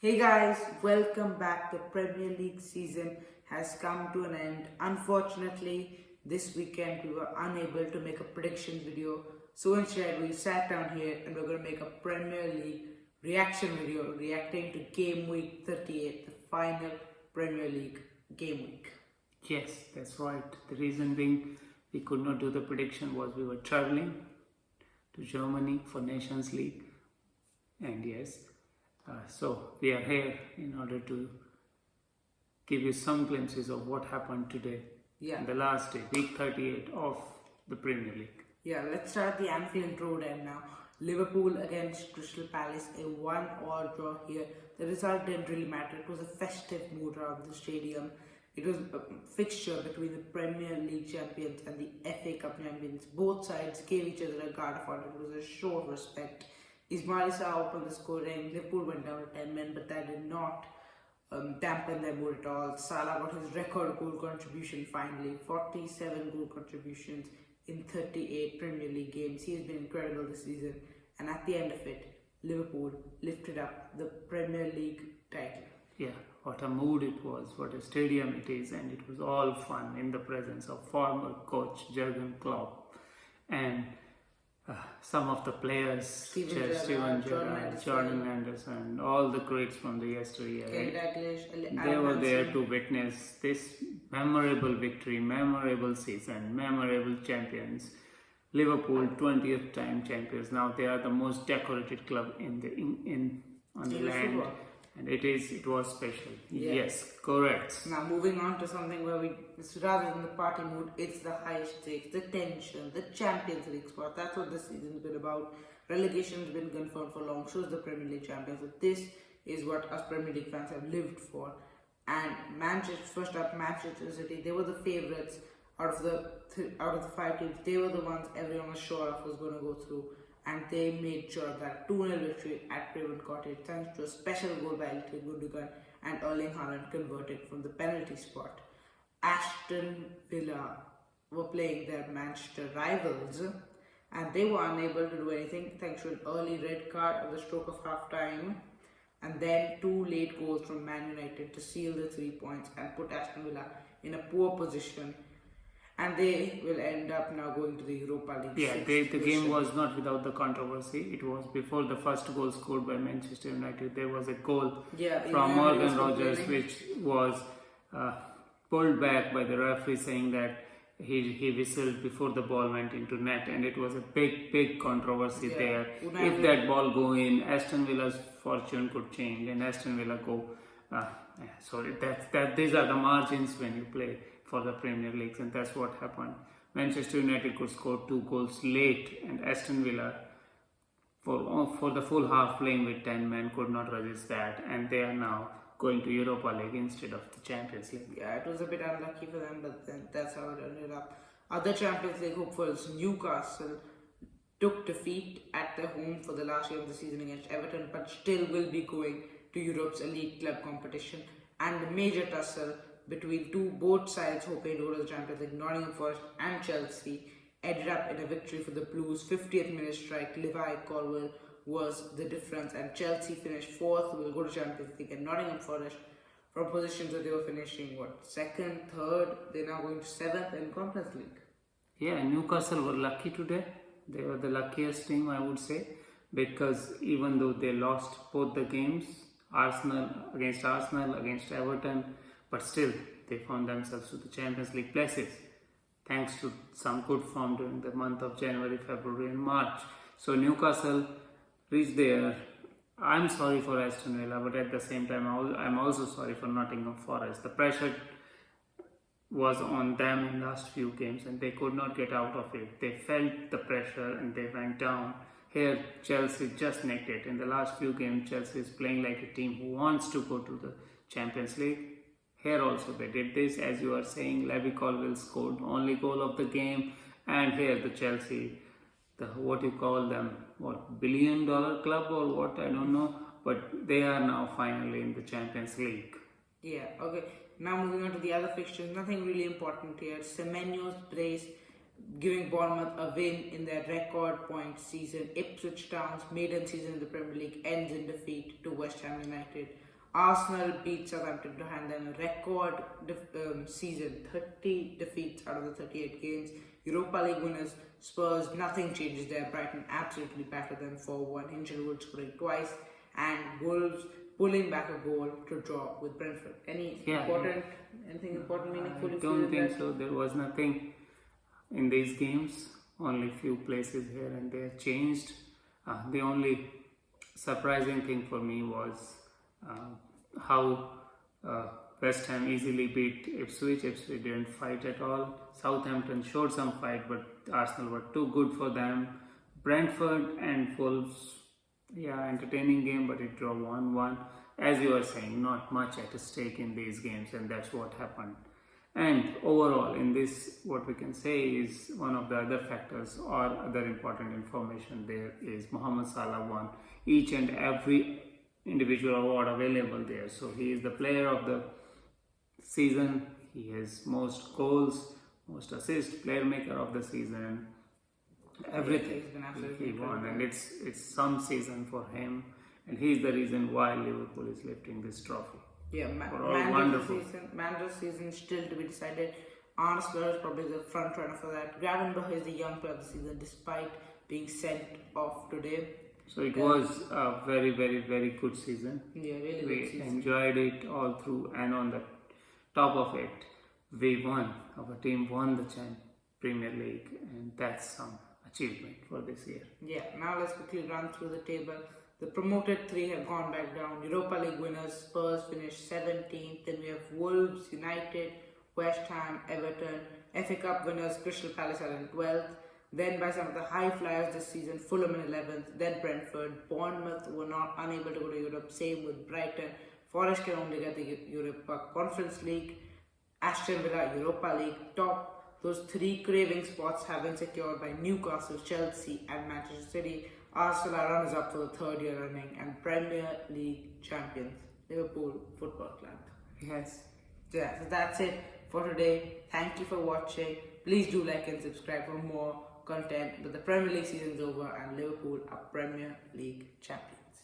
Hey guys, welcome back. The Premier League season has come to an end. Unfortunately, this weekend we were unable to make a prediction video. So instead, we sat down here and we're going to make a Premier League reaction video reacting to game week 38, the final Premier League game week. Yes, that's right. The reason being we could not do the prediction was we were traveling to Germany for Nations League, and yes, so we are here in order to give you some glimpses of what happened today, the last day, week 38 of the Premier League. Yeah, let's start the Anfield Road end now. Liverpool against Crystal Palace, a 1-1 draw here. The result didn't really matter. It was a festive mood around the stadium. It was a fixture between the Premier League champions and the FA Cup champions. Both sides gave each other a guard of honor. It was a show of respect. Ismail Sarr opened the scoring. Liverpool went down to 10 men, but that did not dampen their mood at all. Salah got his record goal contribution finally, 47 goal contributions in 38 Premier League games. He has been incredible this season, and at the end of it, Liverpool lifted up the Premier League title. Yeah, what a mood it was, what a stadium it is, and it was all fun in the presence of former coach Jurgen Klopp and some of the players, Steven Gerrard, Jordan Anderson, all the greats from the yesteryear. They were there to witness this memorable victory, memorable season, memorable champions. Liverpool, 20th time champions. Now they are the most decorated club on the land. And it was special. Yes, correct. Now moving on to something where rather than the party mood, it's the high stakes, the tension, the Champions League spot. That's what this season's been about. Relegation has been confirmed for long, so is the Premier League champions. But this is what us Premier League fans have lived for. And first up, Manchester City, they were the favourites out of the 5 teams. They were the ones everyone was sure of was going to go through. And they made sure that 2-0 victory at Craven Cottage thanks to a special goal by Ilkay Gundogan and Erling Haaland converted from the penalty spot. Aston Villa were playing their Manchester rivals and they were unable to do anything thanks to an early red card at the stroke of half time and then 2 late goals from Man United to seal the 3 points and put Aston Villa in a poor position. And they will end up now going to the Europa League. Yeah, the game was not without the controversy. It was before the first goal scored by Manchester United. There was a goal from Morgan Rogers which was pulled back by the referee saying that he whistled before the ball went into net, and it was a big controversy there. If that ball go in, Aston Villa's fortune could change and Aston Villa go. So these are the margins when you play for the Premier League, and that's what happened. Manchester United could score 2 goals late, and Aston Villa, for the full half playing with 10 men, could not resist that, and they are now going to Europa League instead of the Champions League. Yeah, it was a bit unlucky for them, but then that's how it ended up. Other Champions League hopefuls, Newcastle, took defeat at their home for the last game of the season against Everton, but still will be going to Europe's elite club competition, and the major tussle between both sides hoping to go to the Champions League, Nottingham Forest and Chelsea, ended up in a victory for the Blues. 50th minute strike, Levi Colwill was the difference, and Chelsea finished 4th, will go to Champions League, and Nottingham Forest from positions that they were finishing 2nd, 3rd, they're now going to 7th in Conference League. Yeah, Newcastle were lucky today. They were the luckiest team, I would say, because even though they lost both the games, Arsenal, against Everton, but still they found themselves to the Champions League places thanks to some good form during the month of January, February and March. So Newcastle reached there. I'm sorry for Aston Villa, but at the same time I'm also sorry for Nottingham Forest. The pressure was on them in last few games and they could not get out of it. They felt the pressure and they went down. Here Chelsea just nicked it. In the last few games, Chelsea is playing like a team who wants to go to the Champions League. Here also they did this, as you are saying. Levi Colwill scored only goal of the game, and here the Chelsea, what you call them, billion-dollar club or what, I don't know, but they are now finally in the Champions League. Yeah, okay. Now moving on to the other fixtures, nothing really important here. Semenyo's brace giving Bournemouth a win in their record point season. Ipswich Town's maiden season in the Premier League ends in defeat to West Ham United. Arsenal beat Southampton to hand them a record season, 30 defeats out of the 38 games. Europa League winners Spurs, nothing changes there. Brighton absolutely battered them 4-1. Hinchelwood scoring twice, and Wolves pulling back a goal to draw with Brentford. Anything important, meaningful? I don't think so. There was nothing in these games. Only few places here and there changed. The only surprising thing for me was how West Ham easily beat Ipswich. Ipswich didn't fight at all. Southampton showed some fight, but Arsenal were too good for them. Brentford and Wolves, entertaining game, but it drew 1-1. As you were saying, not much at stake in these games, and that's what happened. And overall, in this, what we can say is one of the other factors or other important information there is Mohamed Salah won each and every individual award available there. So he is the player of the season. He has most goals, most assists, player maker of the season, everything. He won, and it's some season for him, and he's the reason why Liverpool is lifting this trophy. Yeah, man of the season still to be decided. Arsenal is probably the front runner for that. Gravenberch is the young player of the season despite being sent off today. So it was a very, very, very good season. Yeah, really we good season. Enjoyed it all through, and on the top of it, we won. Our team won the Premier League, and that's some achievement for this year. Yeah, now let's quickly run through the table. The promoted three have gone back down. Europa League winners Spurs finished 17th. Then we have Wolves, United, West Ham, Everton. FA Cup winners Crystal Palace are in 12th. Then by some of the high flyers this season, Fulham in 11th. Then Brentford. Bournemouth were not unable to go to Europe. Same with Brighton. Forest can only get the Europa Conference League. Aston Villa, Europa League top. Those three craving spots have been secured by Newcastle, Chelsea and Manchester City. Arsenal are runners up for the third year running, and Premier League champions, Liverpool Football Club. Yes. Yeah, so that's it for today. Thank you for watching. Please do like and subscribe for more content. But the Premier League season is over, and Liverpool are Premier League champions.